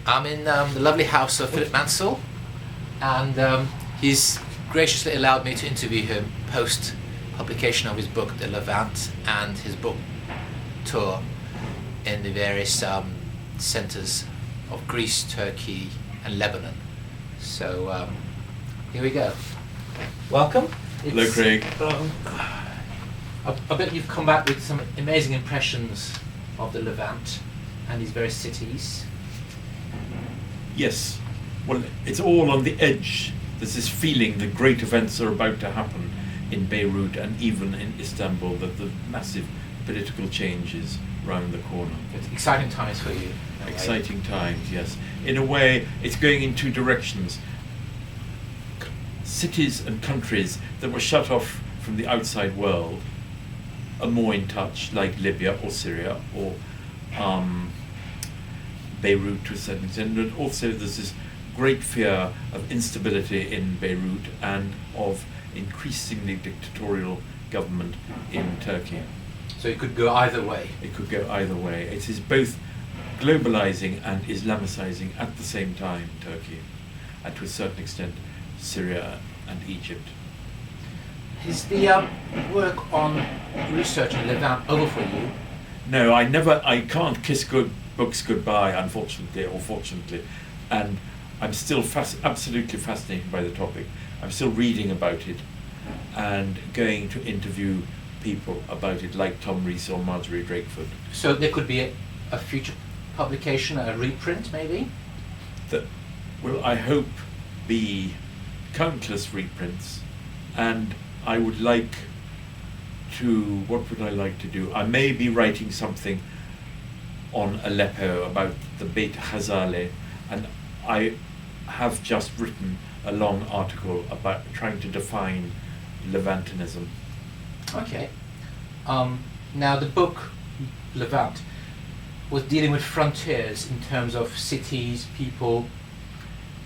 I'm in the lovely house of Philip Mansel, and he's graciously allowed me to interview him post publication of his book, The Levant, and his book tour in the various centres of Greece, Turkey, and Lebanon. So here we go. Welcome. Hello, Craig. I bet you've come back with some amazing impressions of the Levant and these various cities. Yes. Well, it's all on the edge. There's this feeling that great events are about to happen in Beirut and even in Istanbul, that the massive political change is round the corner. It's exciting times for you. Exciting times, yes. In a way, it's going in two directions. Cities and countries that were shut off from the outside world are more in touch, like Libya or Syria or Beirut to a certain extent. And also there's this great fear of instability in Beirut and of increasingly dictatorial government in Turkey. So it could go either way. It could go either way. It is both globalizing and Islamicizing at the same time, Turkey, and to a certain extent Syria and Egypt. Is the work on research in Levant over for you? No, I can't kiss good books goodbye, unfortunately or fortunately, and I'm still absolutely fascinated by the topic. I'm still reading about it and going to interview people about it, like Tom Rees or Marjorie Drakeford. So there could be a future publication, a reprint maybe? That will, I hope, be countless reprints, and I would like to, what would I like to do? I may be writing something on Aleppo about the Beit Hazale, and I have just written a long article about trying to define Levantinism. Okay. Now the book Levant was dealing with frontiers in terms of cities, people,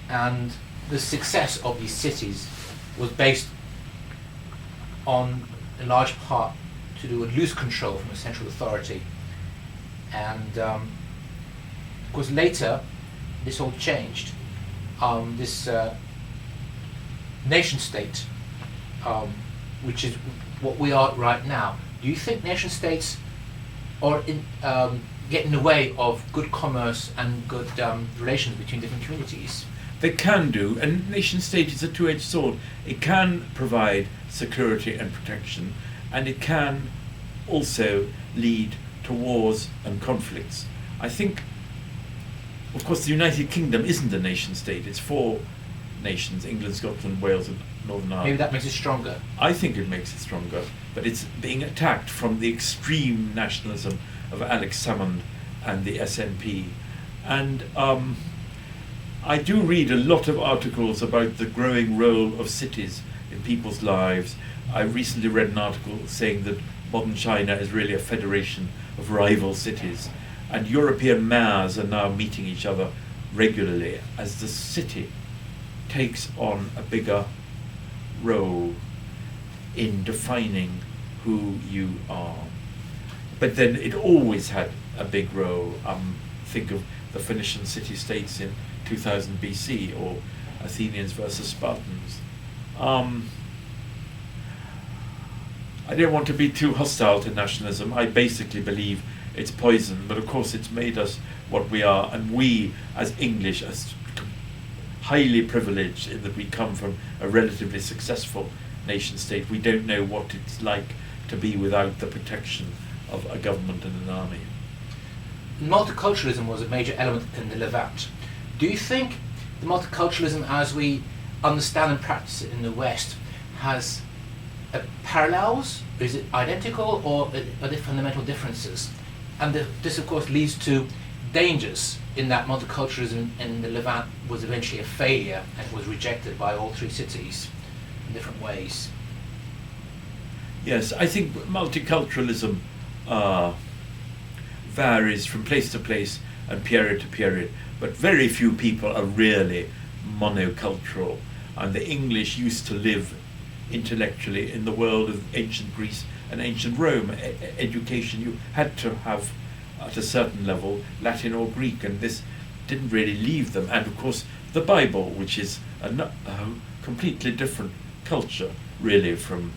and the success of these cities was based on, in large part, to do with loose control from a central authority. And of course later this all changed. This nation state, which is what we are right now. Do you think nation states are get in the way of good commerce and good relations between different communities? They can do, and nation state is a two-edged sword. It can provide security and protection, and it can also lead to wars and conflicts. I think, of course, the United Kingdom isn't a nation state. It's 4 nations: England, Scotland, Wales, and Northern Ireland. Maybe that makes it stronger. I think it makes it stronger, but it's being attacked from the extreme nationalism of Alex Salmond and the SNP. And I do read a lot of articles about the growing role of cities in people's lives. I recently read an article saying that modern China is really a federation of rival cities, and European mayors are now meeting each other regularly as the city takes on a bigger role in defining who you are. But then it always had a big role. Think of the Phoenician city-states in 2000 BC, or Athenians versus Spartans. I don't want to be too hostile to nationalism. I basically believe it's poison, but of course it's made us what we are, and we as English are highly privileged in that we come from a relatively successful nation state. We don't know what it's like to be without the protection of a government and an army. Multiculturalism was a major element in the Levant. Do you think the multiculturalism as we understand and practice it in the West has parallels? Is it identical, or are there fundamental differences? And this of course leads to dangers in that multiculturalism in the Levant was eventually a failure and was rejected by all 3 cities in different ways. Yes, I think multiculturalism varies from place to place and period to period, but very few people are really monocultural, and the English used to live intellectually in the world of ancient Greece and ancient Rome. Education, you had to have at a certain level Latin or Greek, and this didn't really leave them. And of course, the Bible, which is a completely different culture, really, from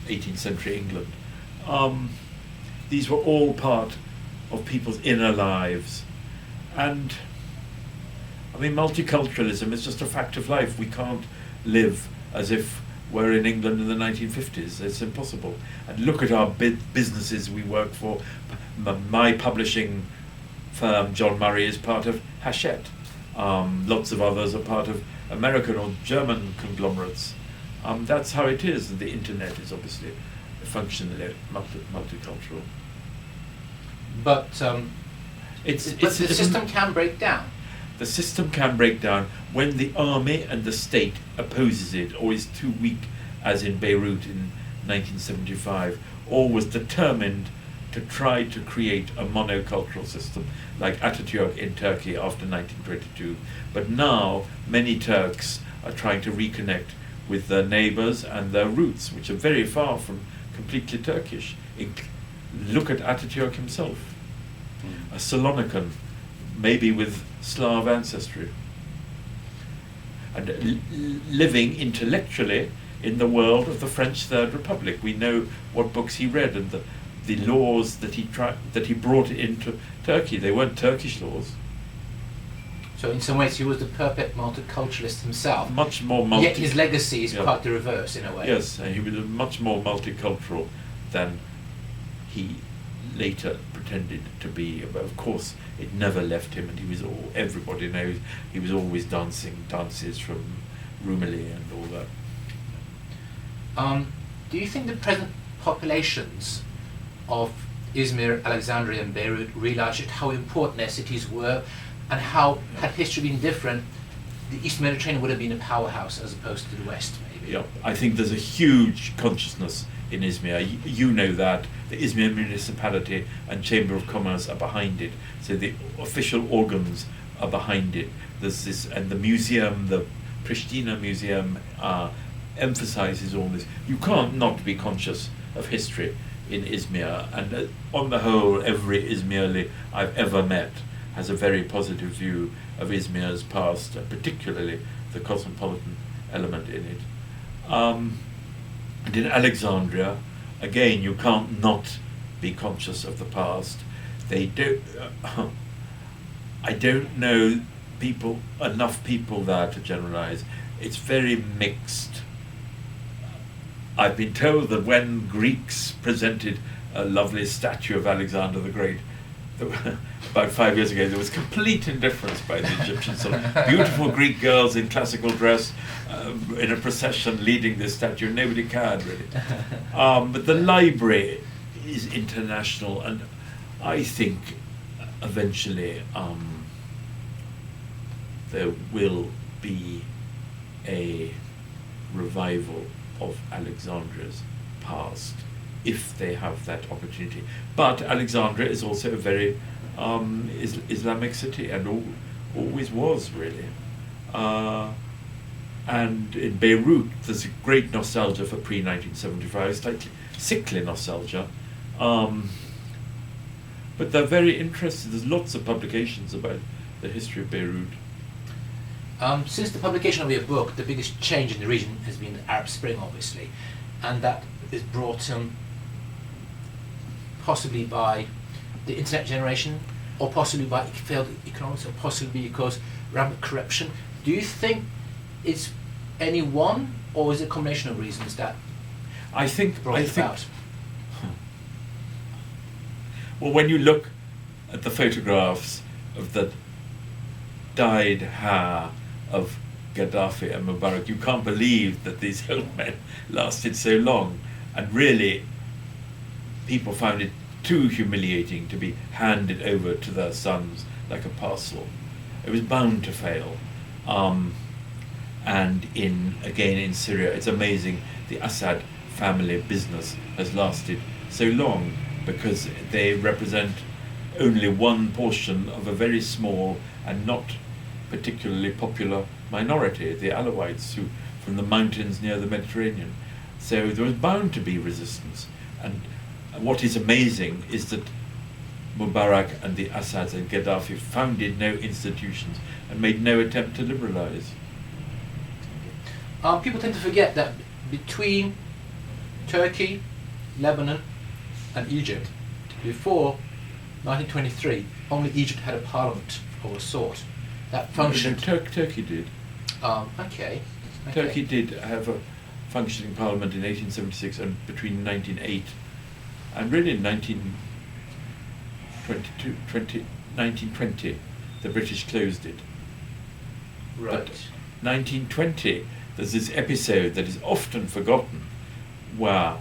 18th century England. These were all part of people's inner lives. And I mean, multiculturalism is just a fact of life. We can't live as if we're in England in the 1950s. It's impossible. And look at our businesses we work for. My publishing firm, John Murray, is part of Hachette. Lots of others are part of American or German conglomerates. That's how it is. The internet is obviously functionally multicultural. But the system can break down. The system can break down when the army and the state opposes it, or is too weak, as in Beirut in 1975, or was determined to try to create a monocultural system like Ataturk in Turkey after 1922. But now many Turks are trying to reconnect with their neighbors and their roots, which are very far from completely Turkish. Look at Ataturk himself, a Salonican, maybe with Slav ancestry, and living intellectually in the world of the French Third Republic. We know what books he read and the laws that he brought into Turkey. They weren't Turkish laws. So in some ways he was the perfect multiculturalist himself. Much more Yet his legacy is quite the reverse in a way. Yes, and he was much more multicultural than he later pretended to be. But of course, it never left him, and everybody knows he was always dancing dances from Rumeli and all that. Do you think the present populations of Izmir, Alexandria and Beirut realized how important their cities were, and how, had history been different, the East Mediterranean would have been a powerhouse as opposed to the West, maybe? Yeah, I think there's a huge consciousness in Izmir. You know that. The Izmir municipality and Chamber of Commerce are behind it. So the official organs are behind it. There's this, and the museum, the Pristina Museum, emphasizes all this. You can't not be conscious of history in Izmir. And on the whole, every Izmirli I've ever met has a very positive view of Izmir's past, and particularly the cosmopolitan element in it. And in Alexandria, again, you can't not be conscious of the past. They don't. I don't know enough people there to generalize. It's very mixed. I've been told that when Greeks presented a lovely statue of Alexander the Great, about 5 years ago, there was complete indifference by the Egyptians. So beautiful Greek girls in classical dress in a procession leading this statue. Nobody cared, really. But the library is international, and I think eventually there will be a revival of Alexandria's past, if they have that opportunity. But Alexandria is also a very Islamic city, and always was, really. And in Beirut, there's a great nostalgia for pre-1975, slightly sickly nostalgia. But they're very interested. There's lots of publications about the history of Beirut. Since the publication of your book, the biggest change in the region has been the Arab Spring, obviously, and that is brought possibly by the internet generation, or possibly by failed economics, or possibly because rampant corruption. Do you think it's any one, or is it a combination of reasons that brought it about? Well, when you look at the photographs of the dyed hair of Gaddafi and Mubarak, you can't believe that these old men lasted so long. And really, people found it too humiliating to be handed over to their sons like a parcel. It was bound to fail. And again in Syria, it's amazing the Assad family business has lasted so long, because they represent only one portion of a very small and not particularly popular minority, the Alawites, who from the mountains near the Mediterranean. So there was bound to be resistance. And what is amazing is that Mubarak and the Assads and Gaddafi founded no institutions and made no attempt to liberalise. People tend to forget that between Turkey, Lebanon, and Egypt, before 1923, only Egypt had a parliament of a sort that functioned. Turkey did. Okay. Turkey did have a functioning parliament in 1876, and between 1908 and really in 1920, the British closed it. Right. But 1920, there's this episode that is often forgotten, where,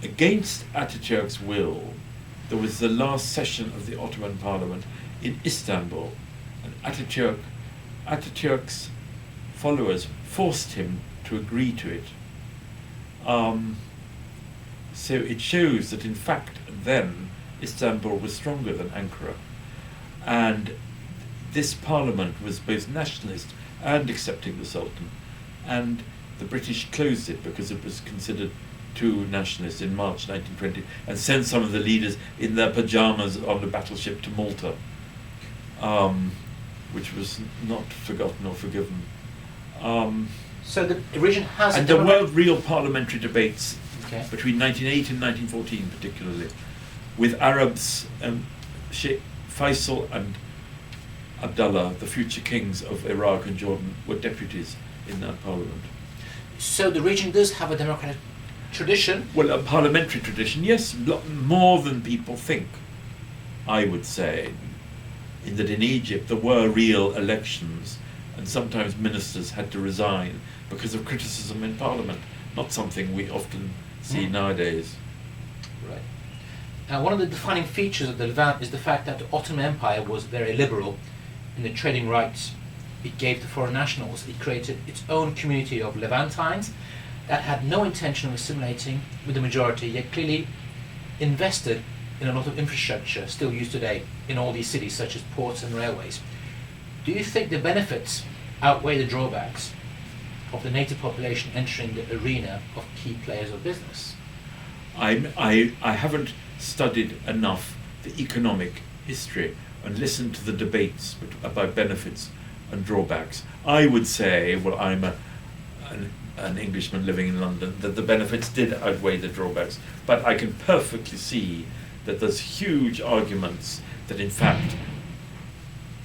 against Ataturk's will, there was the last session of the Ottoman Parliament in Istanbul, and Ataturk's followers forced him to agree to it. So it shows that in fact then Istanbul was stronger than Ankara, and this parliament was both nationalist and accepting the Sultan, and the British closed it because it was considered too nationalist in March 1920, and sent some of the leaders in their pyjamas on a battleship to Malta, which was not forgotten or forgiven. So the region has. And there were real parliamentary debates Okay. between 1908 and 1914, particularly, with Arabs, Sheikh Faisal and Abdullah, the future kings of Iraq and Jordan, were deputies in that parliament. So the region does have a democratic tradition. Well, a parliamentary tradition, yes, more than people think, I would say. In that in Egypt there were real elections, and sometimes ministers had to resign because of criticism in parliament, not something we often see nowadays. Right. Now, one of the defining features of the Levant is the fact that the Ottoman Empire was very liberal in the trading rights it gave to foreign nationals. It created its own community of Levantines that had no intention of assimilating with the majority, yet clearly invested in a lot of infrastructure still used today in all these cities, such as ports and railways. Do you think the benefits outweigh the drawbacks of the native population entering the arena of key players of business? I haven't studied enough the economic history and listened to the debates about benefits and drawbacks. I would say, well, I'm an Englishman living in London, that the benefits did outweigh the drawbacks, but I can perfectly see that there's huge arguments that in fact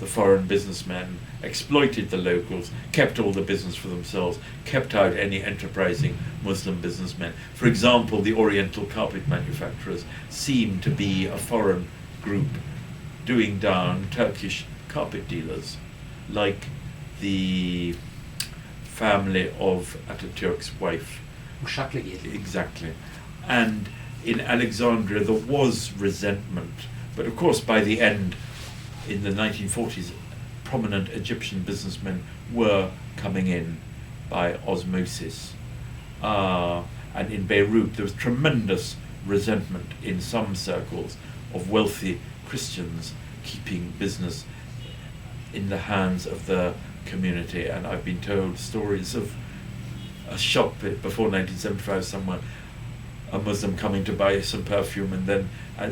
the foreign businessmen exploited the locals, kept all the business for themselves, kept out any enterprising Muslim businessmen. For example, the Oriental carpet manufacturers seem to be a foreign group doing down Turkish carpet dealers, like the family of Ataturk's wife. Uşaklı. Exactly. And in Alexandria there was resentment, but of course by the end, in the 1940s, prominent Egyptian businessmen were coming in by osmosis. And in Beirut there was tremendous resentment in some circles of wealthy Christians keeping business in the hands of the community. And I've been told stories of a shop before 1975 somewhere, a Muslim coming to buy some perfume, and then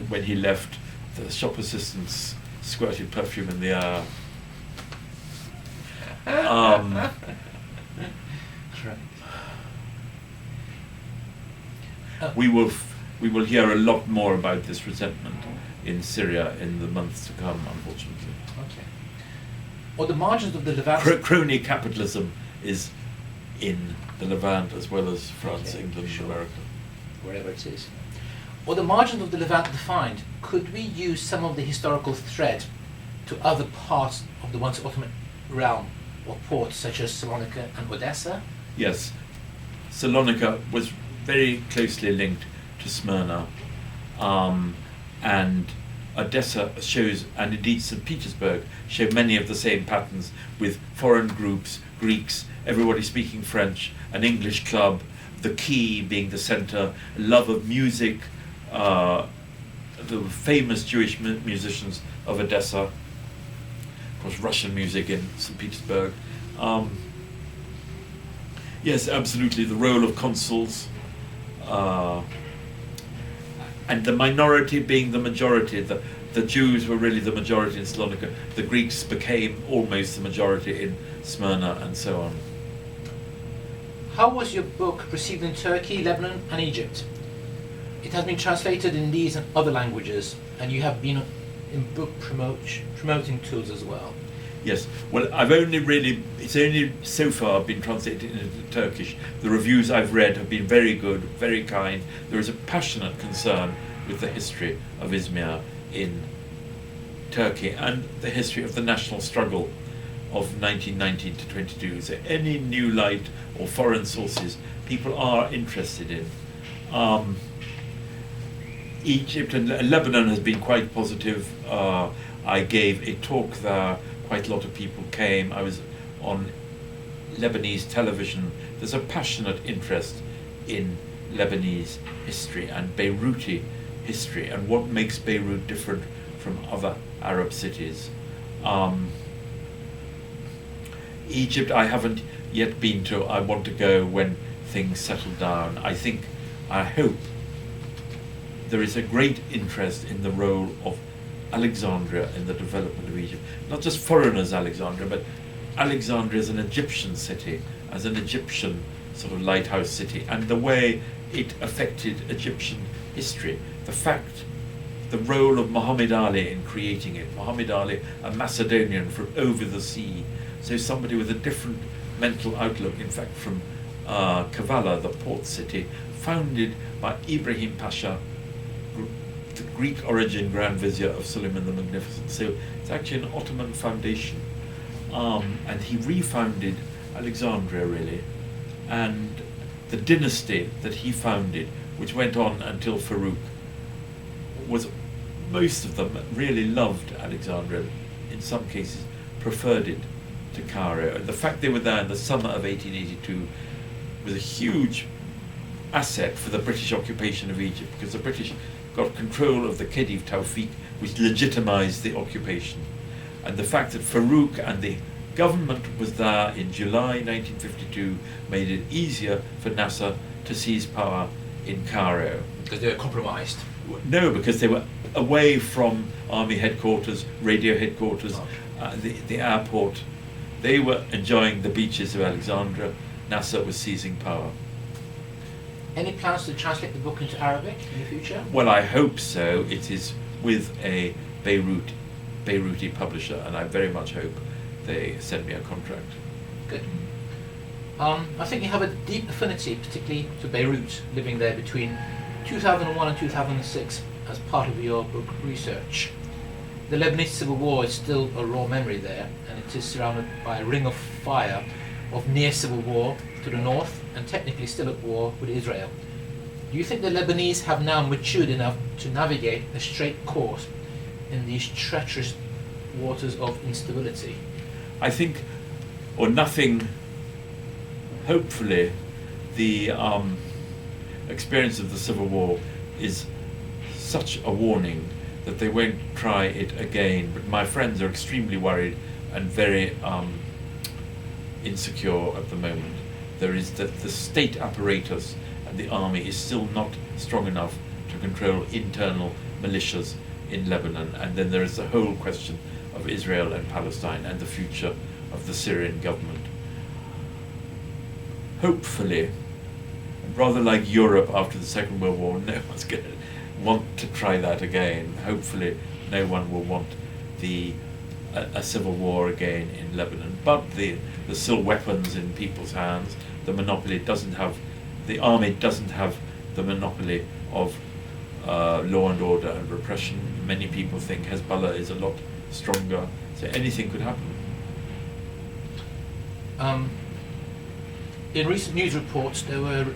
when he left, the shop assistants squirted perfume in the air. We will hear a lot more about this resentment in Syria in the months to come, unfortunately. Okay. On the margins of the Levant. Crony capitalism is in the Levant as well as France, Okay, England, sure. America. Wherever it is. Or the margins of the Levant defined, could we use some of the historical thread to other parts of the once Ottoman realm or ports such as Salonika and Odessa? Yes, Salonika was very closely linked to Smyrna, and Odessa shows, and indeed St. Petersburg, show many of the same patterns, with foreign groups, Greeks, everybody speaking French, an English club, the quay being the center, love of music, the famous Jewish musicians of Odessa, of course Russian music in St. Petersburg. Yes, absolutely, the role of consuls, and the minority being the majority, the Jews were really the majority in Salonika. The Greeks became almost the majority in Smyrna, and so on. How was your book received in Turkey, Lebanon and Egypt? It has been translated in these and other languages, and you have been in book promoting tools as well. Yes, well, it's only so far been translated into Turkish. The reviews I've read have been very good, very kind. There is a passionate concern with the history of Izmir in Turkey and the history of the national struggle of 1919 to 22. So any new light or foreign sources people are interested in. Egypt and Lebanon has been quite positive. I gave a talk there. Quite a lot of people came. I was on Lebanese television. There's a passionate interest in Lebanese history and Beiruti history and what makes Beirut different from other Arab cities. Egypt I haven't yet been to. I want to go when things settle down. I hope there is a great interest in the role of Alexandria in the development of Egypt. Not just foreigners Alexandria, but Alexandria as an Egyptian city, as an Egyptian sort of lighthouse city, and the way it affected Egyptian history. The role of Muhammad Ali in creating it. Muhammad Ali, a Macedonian from over the sea, so somebody with a different mental outlook, in fact from Kavala, the port city, founded by Ibrahim Pasha, the Greek origin Grand Vizier of Suleiman the Magnificent. So it's actually an Ottoman foundation. And he refounded Alexandria really. And the dynasty that he founded, which went on until Farouk, most of them really loved Alexandria, in some cases preferred it to Cairo. And the fact they were there in the summer of 1882 was a huge asset for the British occupation of Egypt, because the British got control of the Khedive Tawfiq, which legitimized the occupation. And the fact that Farouk and the government was there in July 1952 made it easier for Nasser to seize power in Cairo. Because they were compromised? No, because they were away from army headquarters, radio headquarters, the airport. They were enjoying the beaches of Alexandria. Nasser was seizing power. Any plans to translate the book into Arabic in the future? Well, I hope so. It is with a Beiruti publisher, and I very much hope they send me a contract. Good. I think you have a deep affinity, particularly to Beirut, living there between 2001 and 2006 as part of your book research. The Lebanese civil war is still a raw memory there, and it is surrounded by a ring of fire of near civil war to the north, and technically still at war with Israel. Do you think the Lebanese have now matured enough to navigate a straight course in these treacherous waters of instability? I think, or nothing, hopefully, the experience of the Civil War is such a warning that they won't try it again. But my friends are extremely worried and very insecure at the moment. There is that the state apparatus and the army is still not strong enough to control internal militias in Lebanon, and then there is the whole question of Israel and Palestine and the future of the Syrian government. Hopefully, rather like Europe after the Second World War, no one's going to want to try that again. Hopefully no one will want a civil war again in Lebanon, but there's still weapons in people's hands. The army doesn't have the monopoly of law and order and repression. Many people think Hezbollah is a lot stronger, so anything could happen. In recent news reports, there were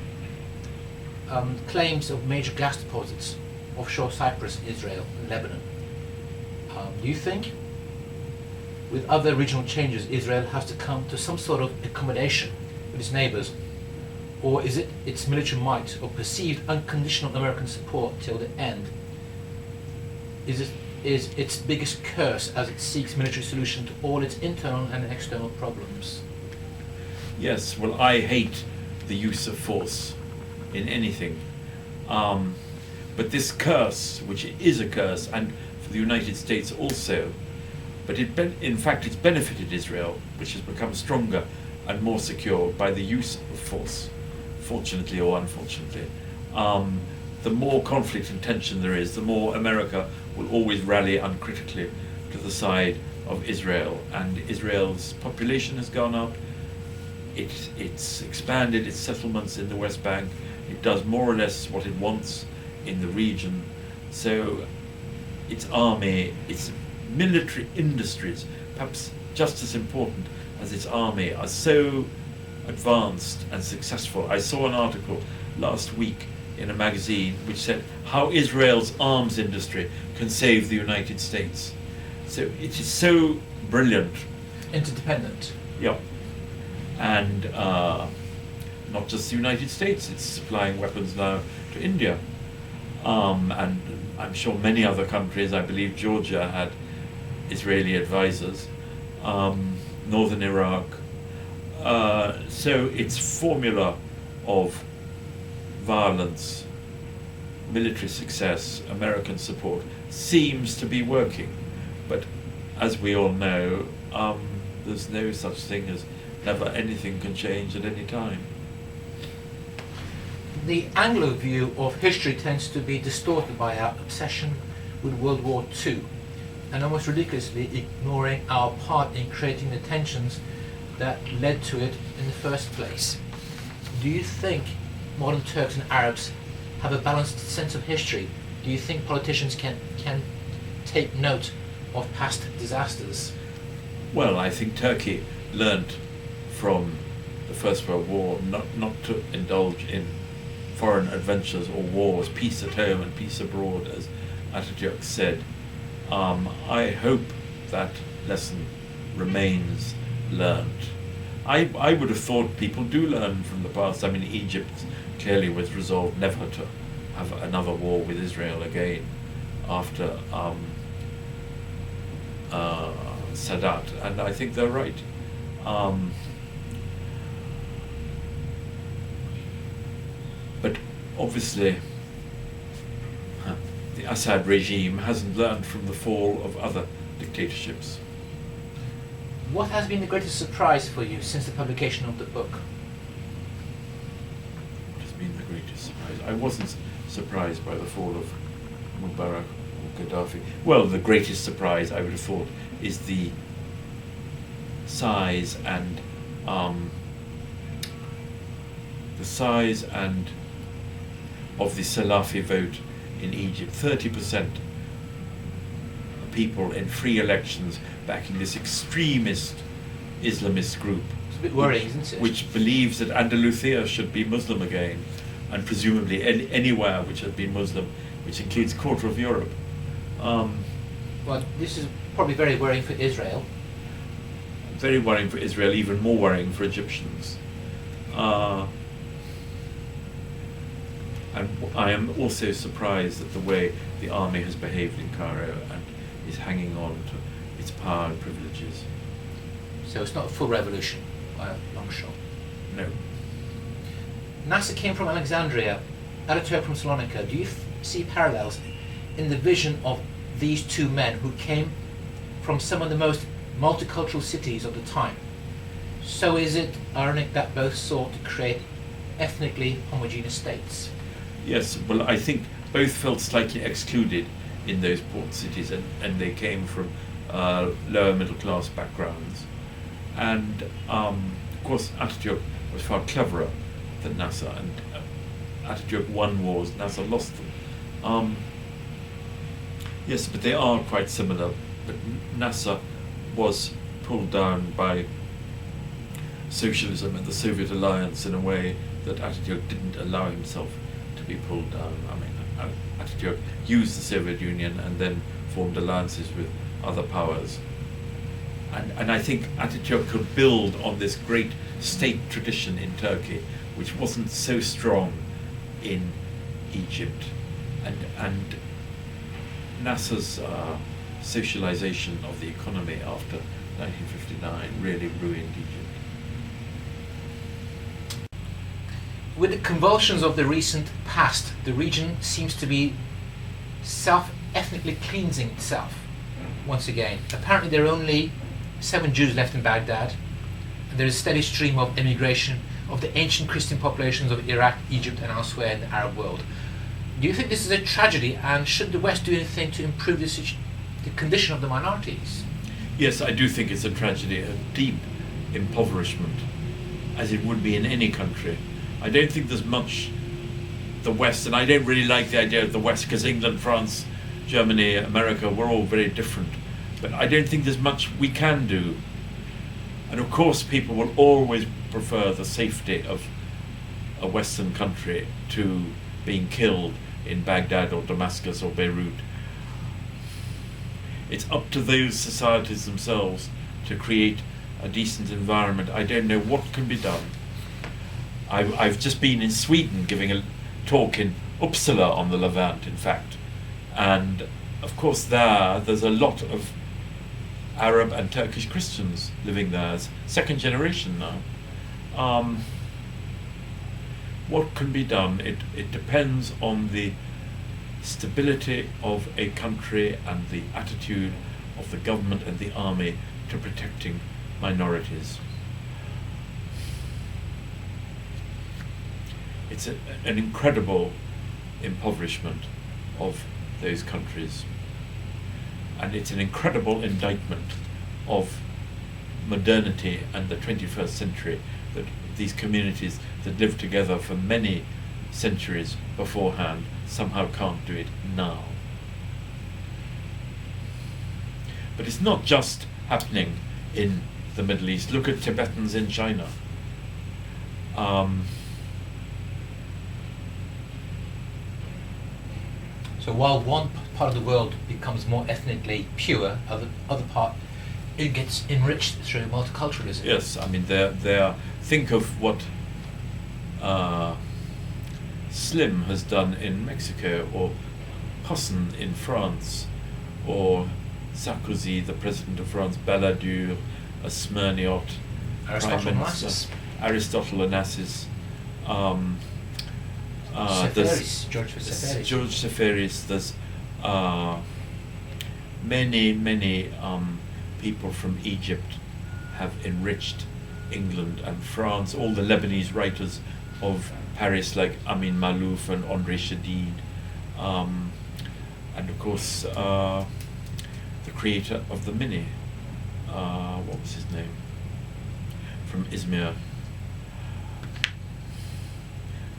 claims of major gas deposits offshore Cyprus, Israel, and Lebanon. Do you think, with other regional changes, Israel has to come to some sort of accommodation with its neighbours? Or is it its military might or perceived unconditional American support till the end is its biggest curse as it seeks military solution to all its internal and external problems? Yes, well, I hate the use of force in anything. But this curse, which is a curse, and for the United States also, but in fact it's benefited Israel, which has become stronger and more secure by the use of force, fortunately or unfortunately. The more conflict and tension there is, the more America will always rally uncritically to the side of Israel, and Israel's population has gone up. It's expanded its settlements in the West Bank. It does more or less what it wants in the region. So its army, its military industries, perhaps just as important as its army, are so advanced and successful. I saw an article last week in a magazine which said how Israel's arms industry can save the United States. So it is so brilliant. Interdependent. Yeah. And not just the United States, it's supplying weapons now to India. And I'm sure many other countries, I believe Georgia had Israeli advisors, northern Iraq. So its formula of violence, military success, American support seems to be working. But as we all know, there's no such thing as never anything can change at any time. The Anglo view of history tends to be distorted by our obsession with World War II, and almost ridiculously ignoring our part in creating the tensions that led to it in the first place. Do you think modern Turks and Arabs have a balanced sense of history? Do you think politicians can take note of past disasters? Well, I think Turkey learnt from the First World War not to indulge in foreign adventures or wars, peace at home and peace abroad, as Atatürk said. I hope that lesson remains learnt. I would have thought people do learn from the past. I mean, Egypt clearly was resolved never to have another war with Israel again after Sadat, and I think they're right. But obviously, the Assad regime hasn't learned from the fall of other dictatorships. What has been the greatest surprise for you since the publication of the book? What has been the greatest surprise? I wasn't surprised by the fall of Mubarak or Gaddafi. Well, the greatest surprise, I would have thought, is the size and of the Salafi vote in Egypt. 30% of people in free elections backing this extremist Islamist group. It's a bit worrying, isn't it? Which believes that Andalusia should be Muslim again, and presumably anywhere which has been Muslim, which includes a quarter of Europe. Well, this is probably very worrying for Israel. Very worrying for Israel, even more worrying for Egyptians. And I am also surprised at the way the army has behaved in Cairo and is hanging on to its power and privileges. So it's not a full revolution by a long shot. No. Nasser came from Alexandria, Ataturk from Salonika. Do you see parallels in the vision of these two men who came from some of the most multicultural cities of the time? So is it ironic that both sought to create ethnically homogeneous states? Yes, well, I think both felt slightly excluded in those port cities, and they came from lower middle class backgrounds. And of course, Atatürk was far cleverer than Nasser, and Atatürk won wars, Nasser lost them. Yes, but they are quite similar. But Nasser was pulled down by socialism and the Soviet alliance in a way that Atatürk didn't allow himself to be pulled down. I mean, Atatürk used the Soviet Union and then formed alliances with other powers. And I think Atatürk could build on this great state tradition in Turkey, which wasn't so strong in Egypt. And Nasser's socialization of the economy after 1959 really ruined Egypt. With the convulsions of the recent past, the region seems to be self ethnically cleansing itself. Once again, apparently there are only 7 Jews left in Baghdad, and there is a steady stream of immigration of the ancient Christian populations of Iraq, Egypt, and elsewhere in the Arab world. Do you think this is a tragedy, and should the West do anything to improve the condition of the minorities? Yes, I do think it's a tragedy, a deep impoverishment, as it would be in any country. I don't think there's much the West, and I don't really like the idea of the West, because England, France, Germany, America, we're all very different. But I don't think there's much we can do. And of course people will always prefer the safety of a Western country to being killed in Baghdad or Damascus or Beirut. It's up to those societies themselves to create a decent environment. I don't know what can be done. I've just been in Sweden giving a talk in Uppsala on the Levant, in fact. And of course there's a lot of Arab and Turkish Christians living there, as second generation now. What can be done? It depends on the stability of a country and the attitude of the government and the army to protecting minorities. It's an incredible impoverishment of those countries, and it's an incredible indictment of modernity and the 21st century, that these communities that lived together for many centuries beforehand somehow can't do it now. But it's not just happening in the Middle East. Look at Tibetans in China. So while one part of the world becomes more ethnically pure, other part it gets enriched through multiculturalism. Yes, I mean think of what Slim has done in Mexico, or Husson in France, or Sarkozy, the president of France, Balladur, a Smirniot, Aristotle Onassis. Aristotle Onassis. Seferis, George Seferis. George Seferis. There's many people from Egypt have enriched England and France. All the Lebanese writers of Paris, like Amin Malouf and André Chedid, and of course the creator of the Mini, what was his name, from Izmir,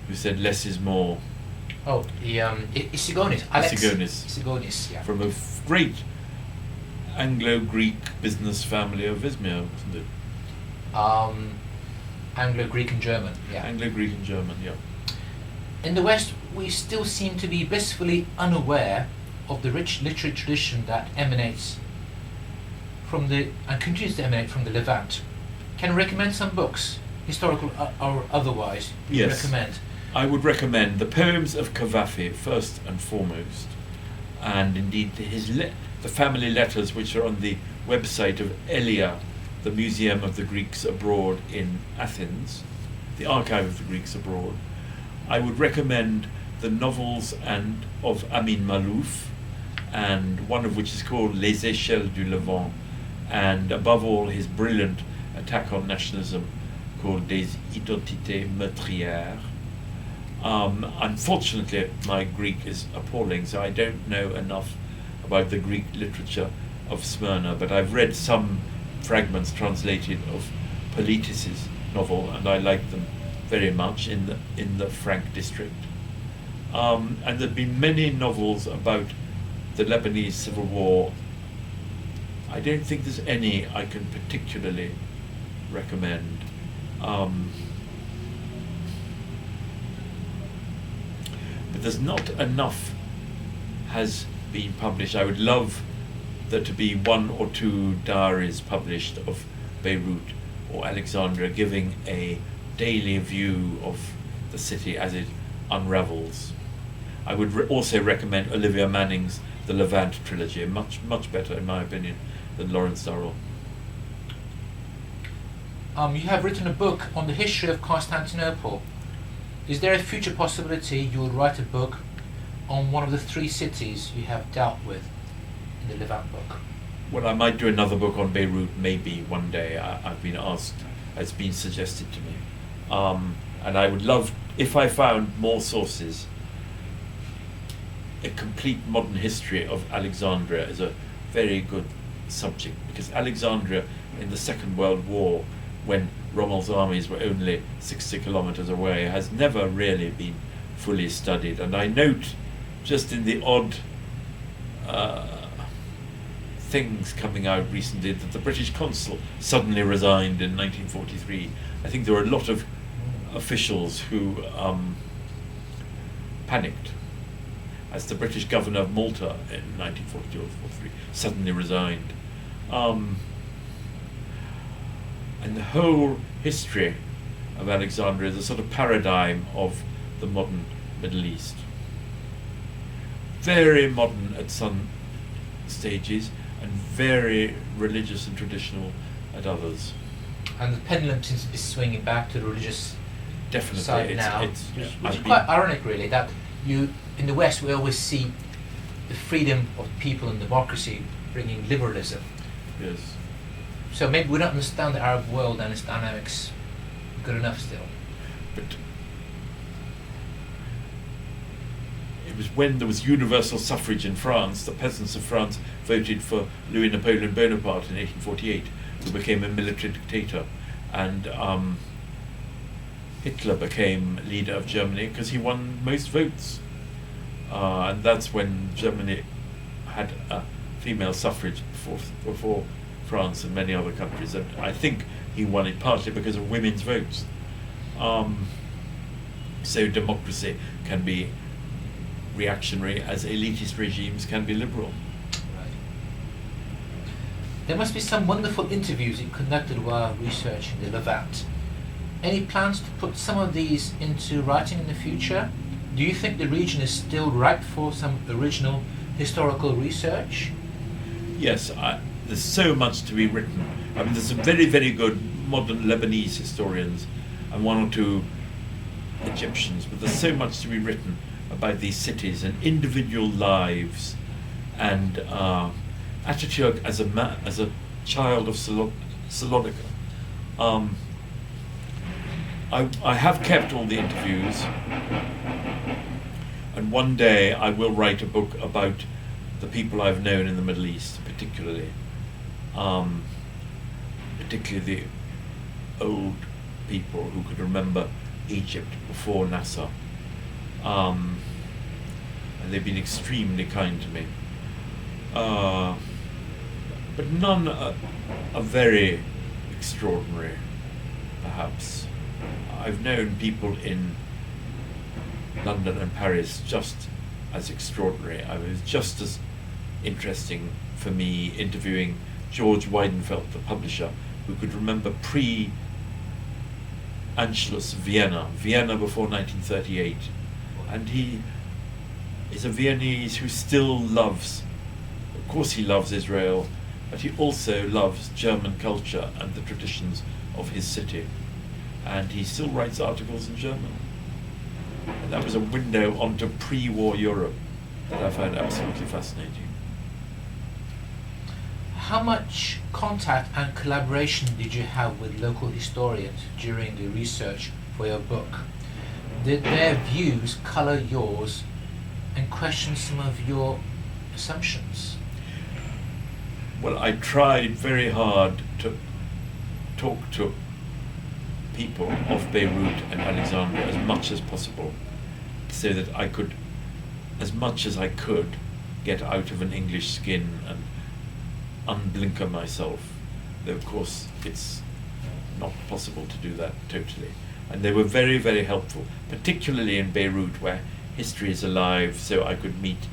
who said less is more. Oh, the Isigonis. Isigonis, yeah. From a great Anglo-Greek business family of Izmir, wasn't it? Anglo-Greek and German, yeah. Anglo-Greek and German, yeah. In the West, we still seem to be blissfully unaware of the rich literary tradition that emanates from and continues to emanate from the Levant. Can you recommend some books, historical or otherwise, you Yes. recommend? I would recommend the poems of Cavafy first and foremost, and indeed the family letters, which are on the website of Elia, the Museum of the Greeks Abroad in Athens, the Archive of the Greeks Abroad. I would recommend the novels of Amin Malouf, and one of which is called Les Échelles du Levant, and above all his brilliant attack on nationalism called Des Identités Meurtrières. Unfortunately, my Greek is appalling, so I don't know enough about the Greek literature of Smyrna, but I've read some fragments translated of Politis' novel, and I like them very much in the Frank district. And there've been many novels about the Lebanese civil war. I don't think there's any I can particularly recommend. But there's not enough has been published. I would love there to be 1 or 2 diaries published of Beirut or Alexandria, giving a daily view of the city as it unravels. I would also recommend Olivia Manning's The Levant trilogy, much better in my opinion than Lawrence Durrell. You have written a book on the history of Constantinople. Is there a future possibility you will write a book on one of the 3 cities you have dealt with in the Levant book? Well, I might do another book on Beirut maybe one day. I've been asked, it's been suggested to me. And I would love, if I found more sources, a complete modern history of Alexandria is a very good subject, because Alexandria in the Second World War, when Rommel's armies were only 60 kilometers away, has never really been fully studied. And I note, just in the odd things coming out recently, that the British consul suddenly resigned in 1943. I think there were a lot of officials who panicked, as the British governor of Malta in 1942 or 43 suddenly resigned. And the whole history of Alexandria is a sort of paradigm of the modern Middle East. Very modern at some stages, and very religious and traditional at others. And the pendulum seems to be swinging back to the religious Definitely, side now, which is quite ironic, really, that you, in the West, we always see the freedom of people and democracy bringing liberalism. Yes. So maybe we don't understand the Arab world and its dynamics good enough still. But it was when there was universal suffrage in France, the peasants of France voted for Louis Napoleon Bonaparte in 1848, who became a military dictator, and Hitler became leader of Germany because he won most votes. And that's when Germany had female suffrage before France and many other countries, and I think he won it partly because of women's votes. So democracy can be reactionary as elitist regimes can be liberal. Right. There must be some wonderful interviews you conducted while researching the Levant. Any plans to put some of these into writing in the future? Do you think the region is still ripe for some original historical research? Yes, there's so much to be written. I mean, there's some very, very good modern Lebanese historians and 1 or 2 Egyptians, but there's so much to be written about these cities and individual lives, and Ataturk as a child of Salonika. I have kept all the interviews, and one day I will write a book about the people I've known in the Middle East, particularly the old people who could remember Egypt before Nasser. And they've been extremely kind to me. But none are very extraordinary, perhaps. I've known people in London and Paris just as extraordinary. I mean, it was just as interesting for me interviewing George Weidenfeld, the publisher, who could remember pre-Anschluss Vienna before 1938. And he is a Viennese who still loves, of course he loves Israel, but he also loves German culture and the traditions of his city. And he still writes articles in German. And that was a window onto pre-war Europe that I found absolutely fascinating. How much contact and collaboration did you have with local historians during the research for your book? Did their views colour yours and question some of your assumptions? Well, I tried very hard to talk to people of Beirut and Alexandria as much as possible, so that I could, as much as I could, get out of an English skin and unblinker myself, though of course it's not possible to do that totally. And they were very, very helpful, particularly in Beirut, where history is alive, so I could meet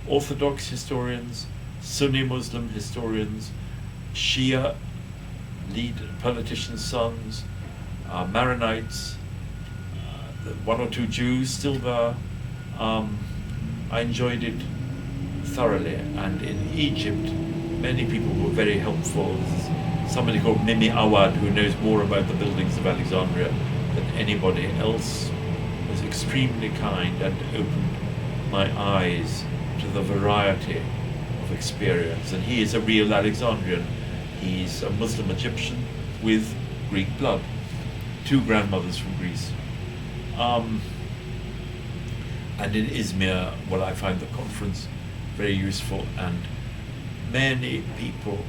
Orthodox historians, Sunni Muslim historians, Shia lead politicians' sons, Maronites, 1 or 2 Jews still there. I enjoyed it thoroughly, and in Egypt many people were very helpful. There's somebody called Mimi Awad who knows more about the buildings of Alexandria than anybody else, was extremely kind and opened my eyes to the variety of experience. And he is a real Alexandrian. He's a Muslim Egyptian with Greek blood, 2 grandmothers from Greece. And in Izmir, well, I find the conference very useful, and many people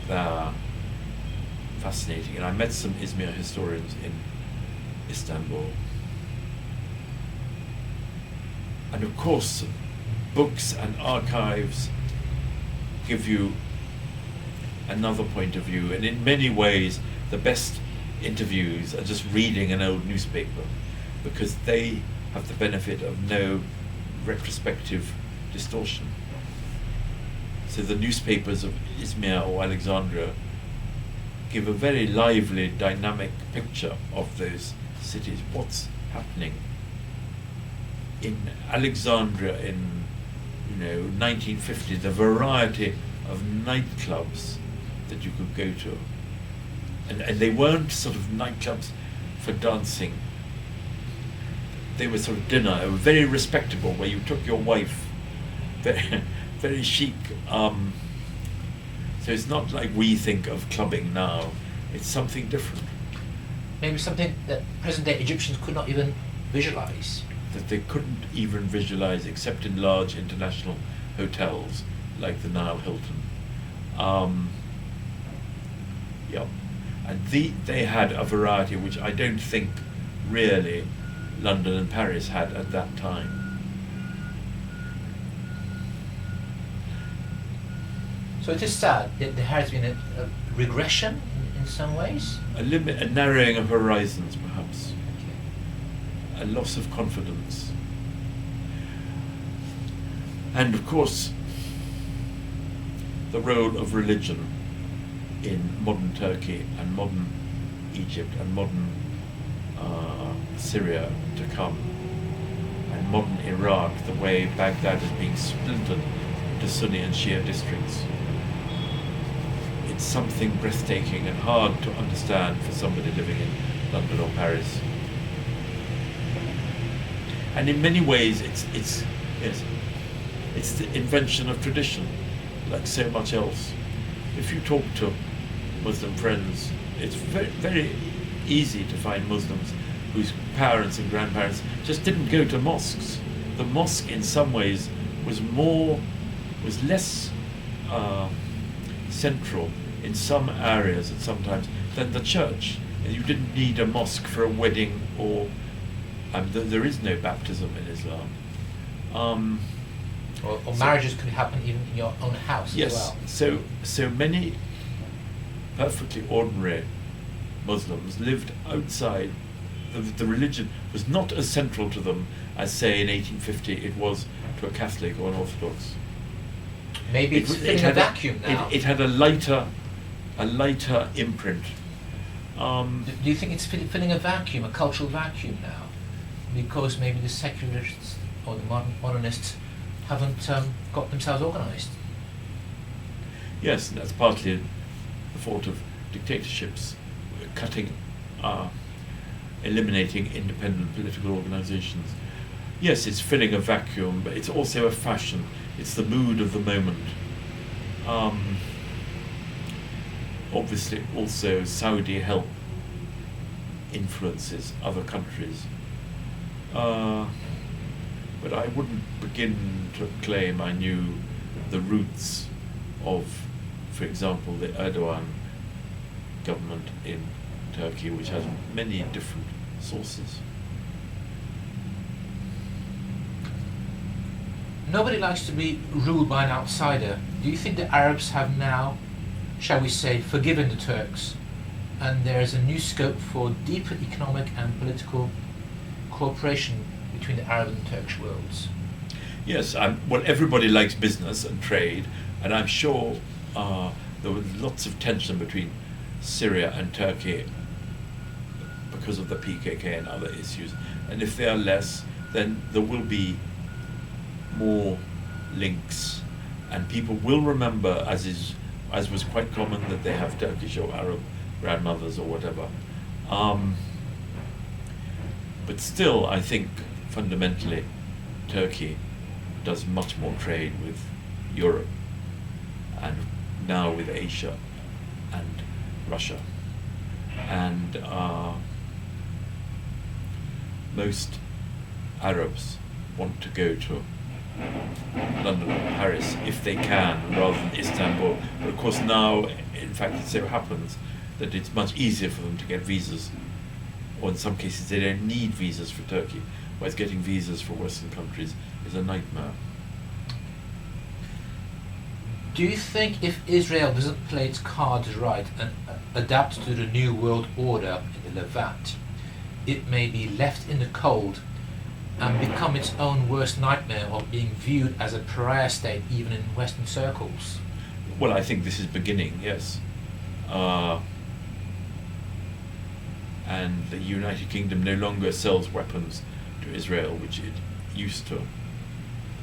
there fascinating. And I met some Izmir historians in Istanbul. And of course, books and archives give you another point of view, and in many ways the best interviews are just reading an old newspaper, because they have the benefit of no retrospective distortion. So the newspapers of Izmir or Alexandria give a very lively, dynamic picture of those cities, what's happening. In Alexandria in 1950, the variety of nightclubs that you could go to, and they weren't sort of nightclubs for dancing, they were sort of dinner. They were very respectable, where you took your wife, very, very chic. So it's not like we think of clubbing now, it's something different. Maybe something that present-day Egyptians could not even visualize. That they couldn't even visualize except in large international hotels like the Nile Hilton. And they had a variety which I don't think really London and Paris had at that time. So it is sad that there has been a regression in some ways. A narrowing of horizons, perhaps. Okay. A loss of confidence. And of course, the role of religion in modern Turkey and modern Egypt and modern Syria to come, and modern Iraq, the way Baghdad is being splintered into Sunni and Shia districts. It's something breathtaking and hard to understand for somebody living in London or Paris. And in many ways, it's the invention of tradition, like so much else. If you talk to Muslim friends, it's very, very easy to find Muslims whose parents and grandparents just didn't go to mosques. The mosque, in some ways, was less central in some areas and sometimes than the church. And you didn't need a mosque for a wedding, or there is no baptism in Islam. Or marriages could happen even in your own house as well. Yes, so many perfectly ordinary Muslims lived outside. The religion was not as central to them as, say, in 1850 it was to a Catholic or an Orthodox. Maybe it's filling a vacuum now. It had a lighter imprint. Do you think it's filling a vacuum, a cultural vacuum now? Because maybe the secularists or the modernists haven't got themselves organised? Yes, that's partly the fault of dictatorships, eliminating independent political organisations. Yes, it's filling a vacuum, but it's also a fashion. It's the mood of the moment. Obviously, also Saudi help influences other countries. But I wouldn't begin to claim I knew the roots of, for example, the Erdogan government in Turkey, which has many different sources. Nobody likes to be ruled by an outsider. Do you think the Arabs have now, shall we say, forgiven the Turks, and there is a new scope for deeper economic and political cooperation between the Arab and Turkish worlds? Yes, well, everybody likes business and trade, and I'm sure there was lots of tension between Syria and Turkey because of the PKK and other issues. And if they are less, then there will be more links, and people will remember, as was quite common, that they have Turkish or Arab grandmothers or whatever. But still, I think fundamentally, Turkey does much more trade with Europe and now with Asia and Russia. And most Arabs want to go to London or Paris if they can, rather than Istanbul. But of course now, in fact, it so happens that it's much easier for them to get visas, or in some cases they don't need visas for Turkey, whereas getting visas for Western countries is a nightmare. Do you think if Israel doesn't play its cards right and adapt to the new world order in the Levant, it may be left in the cold and become its own worst nightmare of being viewed as a pariah state even in Western circles? Well, I think this is beginning, yes. And the United Kingdom no longer sells weapons to Israel, which it used to.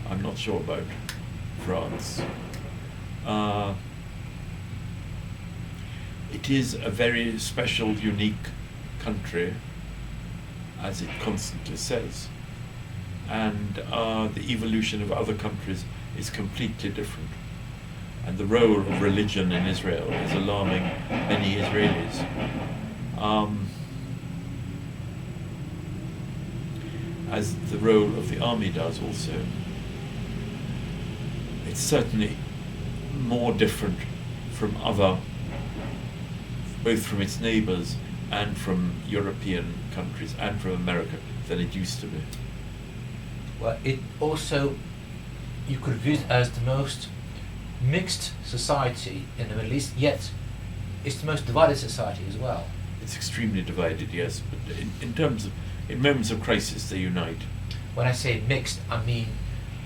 I'm not sure about France. It is a very special, unique country, as it constantly says. And the evolution of other countries is completely different. And the role of religion in Israel is alarming many Israelis. As the role of the army does also. It's certainly more different from other, both from its neighbours and from European countries and from America than it used to be. Well, it also, you could view it as the most mixed society in the Middle East, yet it's the most divided society as well. It's extremely divided, yes, but in moments of crisis they unite. When I say mixed, I mean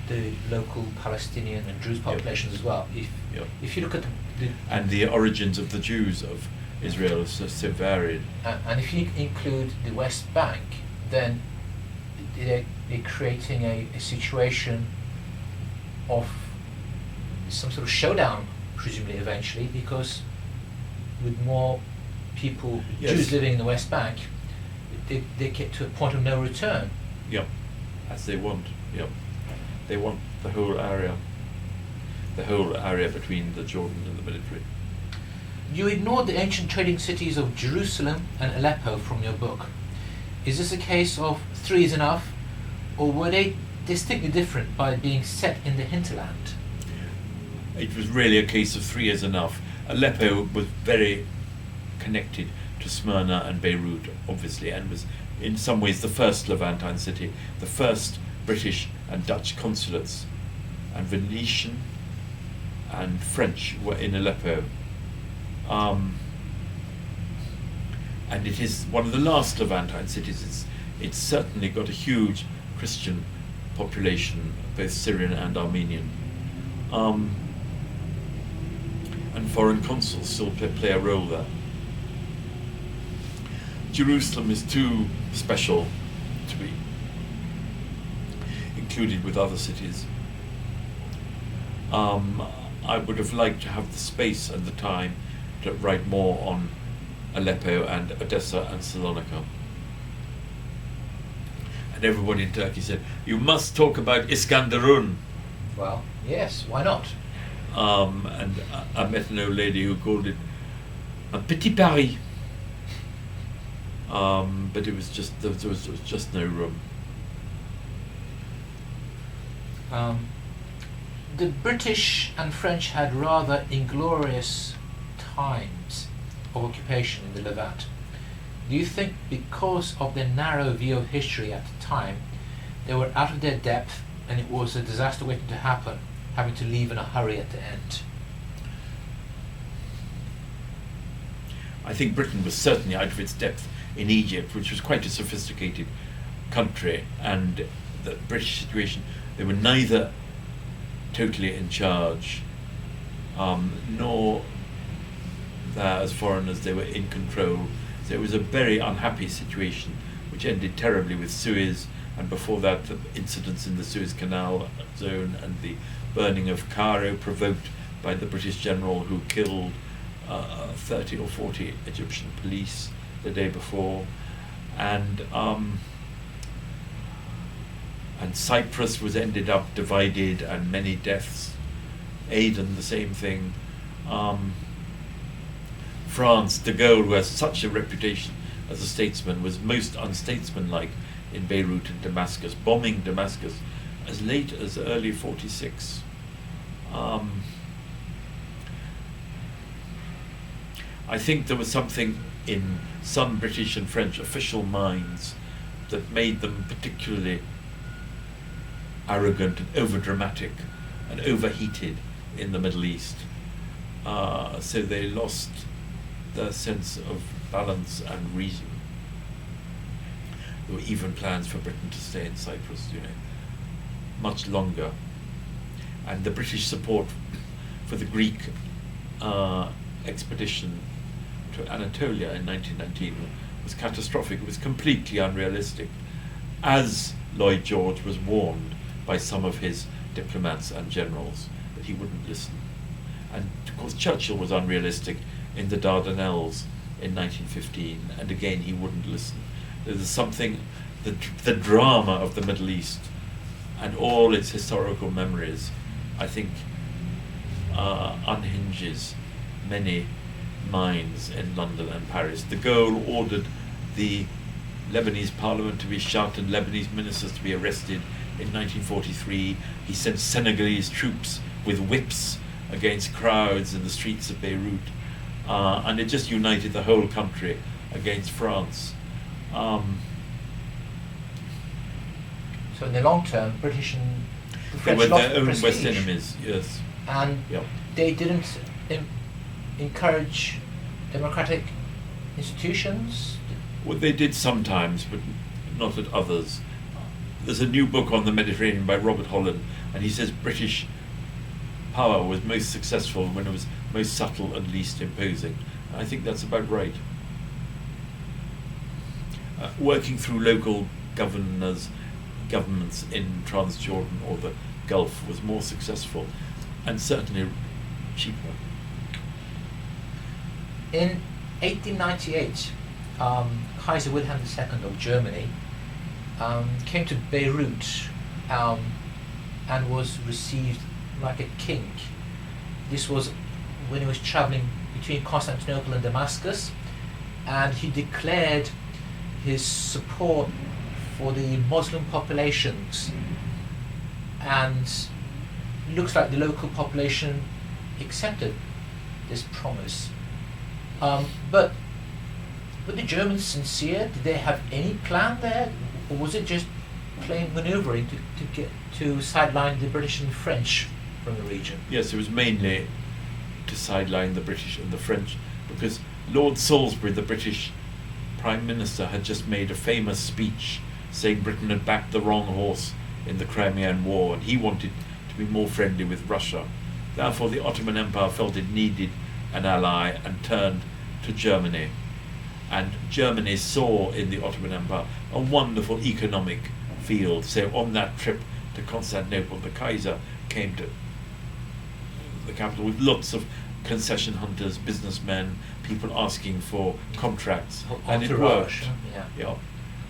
the local Palestinian and Druze populations as well. If you look at and the origins of the Jews of Israel are so varied. And if you include the West Bank, then they're creating a situation of some sort of showdown, presumably eventually, because with more people, Jews living in the West Bank, they get to a point of no return. Yep, as they want. Yep, they want the whole area between the Jordan and the Mediterranean. You ignored the ancient trading cities of Jerusalem and Aleppo from your book. Is this a case of 3 is enough, or were they distinctly different by being set in the hinterland? It was really a case of 3 is enough. Aleppo was very connected to Smyrna and Beirut, obviously, and was in some ways the first Levantine city, the first British and Dutch consulates, and Venetian and French were in Aleppo. And it is one of the last Levantine cities. It's certainly got a huge Christian population, both Syrian and Armenian. And foreign consuls still play a role there. Jerusalem is too special to be included with other cities. I would have liked to have the space and the time to write more on Aleppo and Odessa and Salonika. And everybody in Turkey said, you must talk about Iskenderun. Well, yes, why not? And I met an old lady who called it a petit Paris. But it was just, there was just no room. The British and French had rather inglorious times of occupation in the Levant. Do you think because of their narrow view of history at the time, they were out of their depth and it was a disaster waiting to happen, having to leave in a hurry at the end? I think Britain was certainly out of its depth in Egypt, which was quite a sophisticated country, and the British situation, they were neither totally in charge, nor there as foreigners they were in control. So it was a very unhappy situation, which ended terribly with Suez, and before that the incidents in the Suez Canal zone and the burning of Cairo, provoked by the British general who killed 30 or 40 Egyptian police the day before. And and Cyprus was ended up divided and many deaths. Aden, the same thing. France, de Gaulle, who has such a reputation as a statesman, was most unstatesmanlike in Beirut and Damascus, bombing Damascus as late as early 46. I think there was something in some British and French official minds that made them particularly arrogant and overdramatic and overheated in the Middle East. So they lost their sense of balance and reason. There were even plans for Britain to stay in Cyprus, much longer. And the British support for the Greek expedition to Anatolia in 1919 was catastrophic. It was completely unrealistic, as Lloyd George was warned by some of his diplomats and generals that he wouldn't listen. And of course Churchill was unrealistic in the Dardanelles in 1915, and again he wouldn't listen. There's something, the drama of the Middle East and all its historical memories, I think, unhinges many minds in London and Paris. De Gaulle ordered the Lebanese parliament to be shut and Lebanese ministers to be arrested in 1943. He sent Senegalese troops with whips against crowds in the streets of Beirut, and it just united the whole country against France. So in the long term, British and the They French were lost their own prestige, West enemies, yes. and Yep. they didn't encourage democratic institutions. Well, they did sometimes, but not at others. There's a new book on the Mediterranean by Robert Holland, and he says British power was most successful when it was most subtle and least imposing. I think that's about right. Working through local governments in Transjordan or the Gulf was more successful and certainly cheaper. In 1898, Kaiser Wilhelm II of Germany came to Beirut and was received like a king. This was when he was traveling between Constantinople and Damascus, and he declared his support for the Muslim populations, and looks like the local population accepted this promise. But were the Germans sincere? Did they have any plan there, or was it just plain manoeuvring to get to sideline the British and French from the region? Yes, it was mainly to sideline the British and the French, because Lord Salisbury, the British Prime Minister, had just made a famous speech saying Britain had backed the wrong horse in the Crimean War, and he wanted to be more friendly with Russia. Therefore, the Ottoman Empire felt it needed an ally and turned to Germany. And Germany saw in the Ottoman Empire a wonderful economic field. So on that trip to Constantinople, the Kaiser came to the capital with lots of concession hunters, businessmen, people asking for contracts, and it worked. Yeah.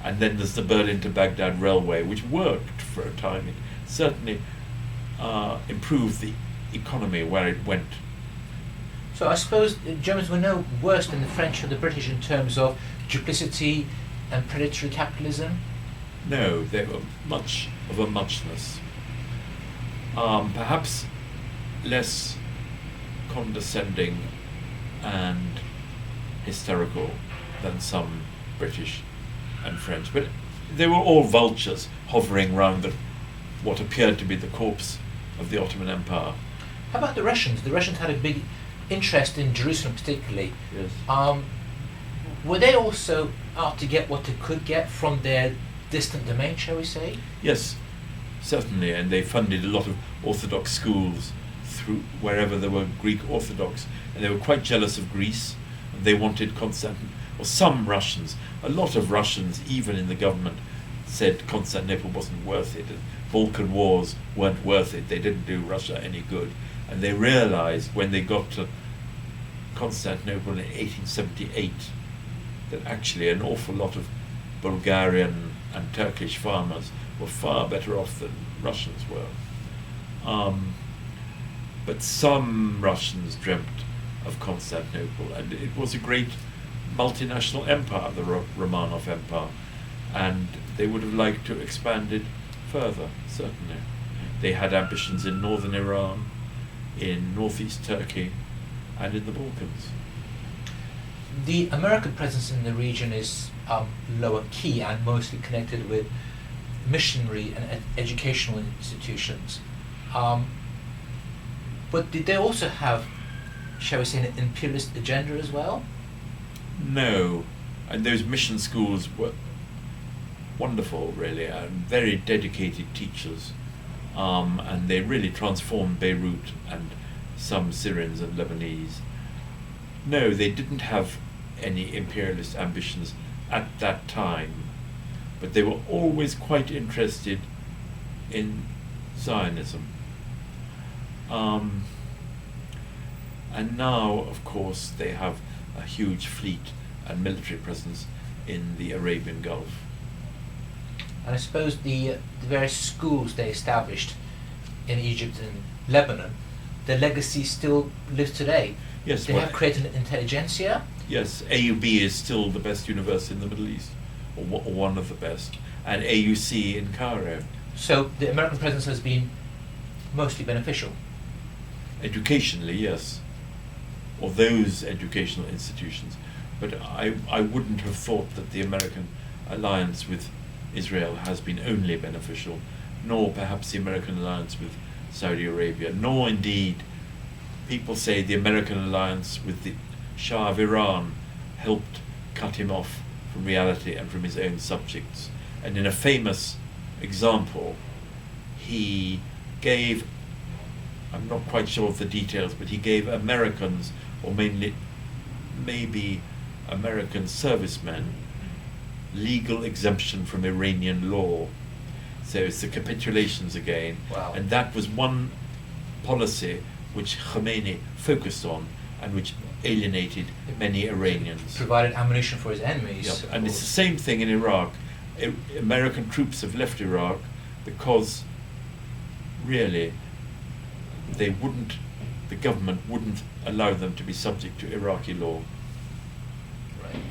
And then there's the Berlin to Baghdad railway, which worked for a time. It certainly improved the economy where it went. So I suppose the Germans were no worse than the French or the British in terms of duplicity and predatory capitalism? No, they were much of a muchness. Perhaps less condescending and hysterical than some British and French, but they were all vultures hovering around what appeared to be the corpse of the Ottoman Empire. How about the Russians? The Russians had a big interest in Jerusalem particularly. Yes. Were they also out to get what they could get from their distant domain, shall we say? Yes, certainly, and they funded a lot of Orthodox schools through wherever there were Greek Orthodox, and they were quite jealous of Greece, and they wanted Constantinople, or some Russians, a lot of Russians, even in the government, said Constantinople wasn't worth it, and Balkan wars weren't worth it, they didn't do Russia any good. And they realized when they got to Constantinople in 1878 that actually an awful lot of Bulgarian and Turkish farmers were far better off than Russians were. But some Russians dreamt of Constantinople, and it was a great multinational empire, the Romanov Empire, and they would have liked to expand it further, certainly. They had ambitions in northern Iran, in northeast Turkey, and in the Balkans. The American presence in the region is lower key and mostly connected with missionary and educational institutions. But did they also have, shall we say, an imperialist agenda as well? No, and those mission schools were wonderful, really, and very dedicated teachers, and they really transformed Beirut and some Syrians and Lebanese. No, they didn't have any imperialist ambitions at that time, but they were always quite interested in Zionism. And now, of course, they have a huge fleet and military presence in the Arabian Gulf. And I suppose the various schools they established in Egypt and Lebanon, their legacy still lives today. Yes, They have created an intelligentsia. Yes, AUB is still the best university in the Middle East, or one of the best, and AUC in Cairo. So the American presence has been mostly beneficial. Educationally, yes, or those educational institutions. But I wouldn't have thought that the American alliance with Israel has been only beneficial, nor perhaps the American alliance with Saudi Arabia, nor indeed people say the American alliance with the Shah of Iran helped cut him off from reality and from his own subjects. And in a famous example, he gave, I'm not quite sure of the details, but he gave Americans, or maybe American servicemen, legal exemption from Iranian law. So it's the capitulations again. Wow. And that was one policy which Khomeini focused on and which alienated many Iranians. Provided ammunition for his enemies. Yep. And it's the same thing in Iraq. American troops have left Iraq because really the government wouldn't allow them to be subject to Iraqi law. Right.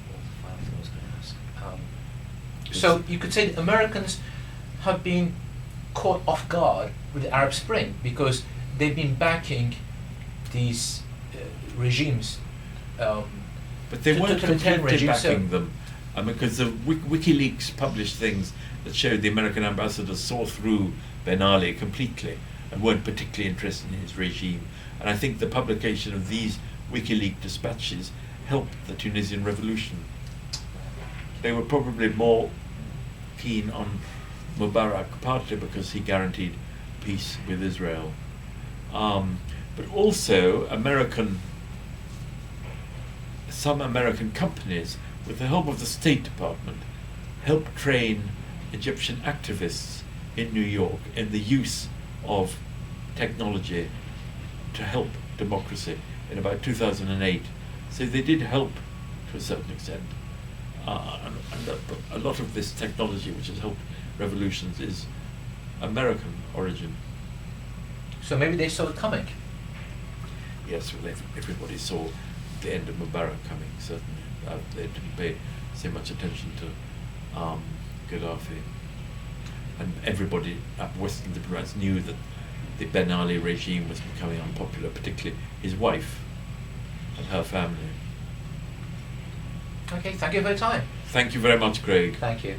What was the final thing I was going to ask? So you could say that Americans have been caught off guard with the Arab Spring because they've been backing these regimes. But they weren't totalitarian completely regimes, backing them. I mean, because the WikiLeaks published things that showed the American ambassador saw through Ben Ali completely and weren't particularly interested in his regime. And I think the publication of these WikiLeaks dispatches helped the Tunisian revolution. They were probably more keen on Mubarak, partly because he guaranteed peace with Israel. But also some American companies, with the help of the State Department, helped train Egyptian activists in New York in the use of technology to help democracy in about 2008. So they did help to a certain extent. And a lot of this technology which has helped revolutions is American origin. So maybe they saw it coming. Yes, well, everybody saw the end of Mubarak coming, certainly. They didn't pay so much attention to Gaddafi. And everybody, Western diplomats, knew that the Ben Ali regime was becoming unpopular, particularly his wife and her family. Okay, thank you for your time. Thank you very much, Craig. Thank you.